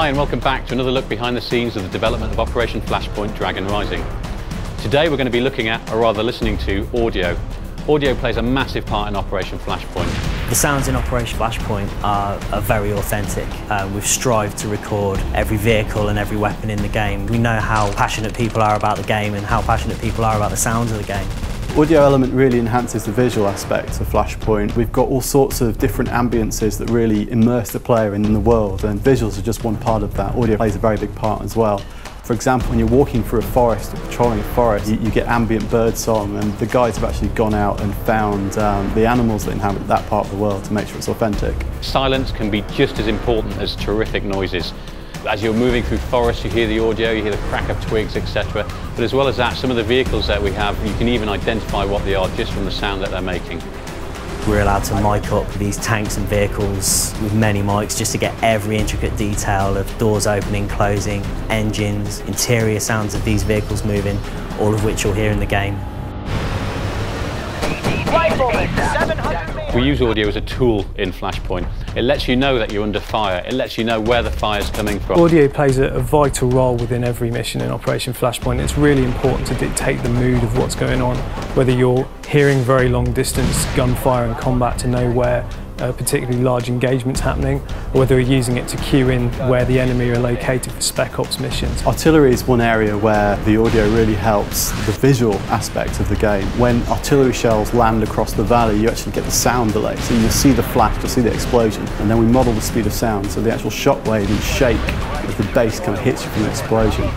Hi and welcome back to another look behind the scenes of the development of Operation Flashpoint Dragon Rising. Today we're going to be looking at, or rather listening to, audio. Audio plays a massive part in Operation Flashpoint. The sounds in Operation Flashpoint are very authentic. We've strived to record every vehicle and every weapon in the game. We know how passionate people are about the game and how passionate people are about the sounds of the game. Audio element really enhances the visual aspects of Flashpoint. We've got all sorts of different ambiences that really immerse the player in the world, and visuals are just one part of that. Audio plays a very big part as well. For example, when you're walking through a forest or patrolling a forest, you get ambient bird song, and the guides have actually gone out and found the animals that inhabit that part of the world to make sure it's authentic. Silence can be just as important as terrific noises. As you're moving through forests, you hear the audio, you hear the crack of twigs, etc. But as well as that, some of the vehicles that we have, you can even identify what they are just from the sound that they're making. We're allowed to mic up these tanks and vehicles with many mics just to get every intricate detail of doors opening, closing, engines, interior sounds of these vehicles moving, all of which you'll hear in the game. We use audio as a tool in Flashpoint. It lets you know that you're under fire. It lets you know where the fire's coming from. Audio plays a vital role within every mission in Operation Flashpoint. It's really important to dictate the mood of what's going on, whether you're hearing very long distance gunfire and combat to know where particularly large engagements happening, or whether you're using it to cue in where the enemy are located for Spec Ops missions. Artillery is one area where the audio really helps the visual aspect of the game. When artillery shells land across the valley, you actually get the sound delay. So you'll see the flash, you'll see the explosion, and then we model the speed of sound, so the actual shockwave and shake as the bass kind of hits you from the explosion.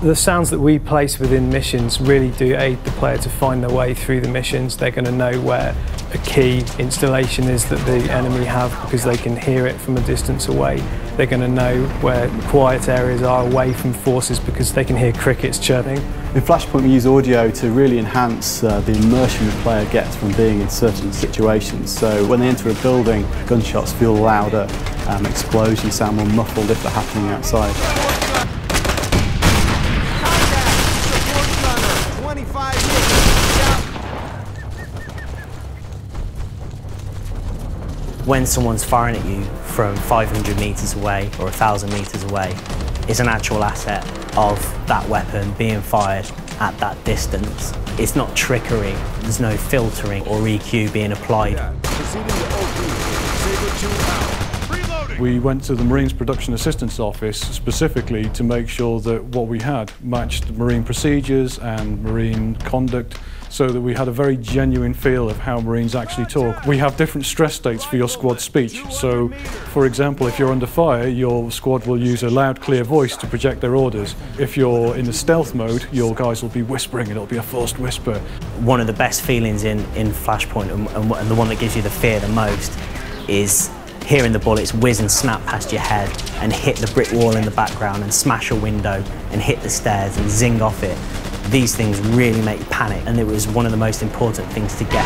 The sounds that we place within missions really do aid the player to find their way through the missions. They're going to know where a key installation is that the enemy have because they can hear it from a distance away. They're going to know where quiet areas are away from forces because they can hear crickets chirping. In Flashpoint we use audio to really enhance the immersion the player gets from being in certain situations. So when they enter a building, gunshots feel louder, explosions sound more muffled if they're happening outside. When someone's firing at you from 500 metres away or 1,000 metres away, it's an actual asset of that weapon being fired at that distance. It's not trickery, there's no filtering or EQ being applied. We went to the Marines Production Assistance Office specifically to make sure that what we had matched Marine procedures and Marine conduct, so that we had a very genuine feel of how Marines actually talk. We have different stress states for your squad speech. So, for example, if you're under fire, your squad will use a loud, clear voice to project their orders. If you're in the stealth mode, your guys will be whispering and it'll be a forced whisper. One of the best feelings in Flashpoint, and the one that gives you the fear the most, is hearing the bullets whiz and snap past your head and hit the brick wall in the background and smash a window and hit the stairs and zing off it. These things really make you panic, and it was one of the most important things to get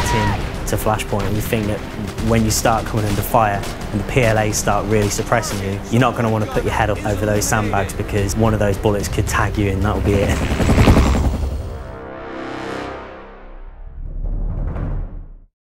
into Flashpoint. We think that when you start coming under fire and the PLAs start really suppressing you, you're not going to want to put your head up over those sandbags because one of those bullets could tag you and that'll be it.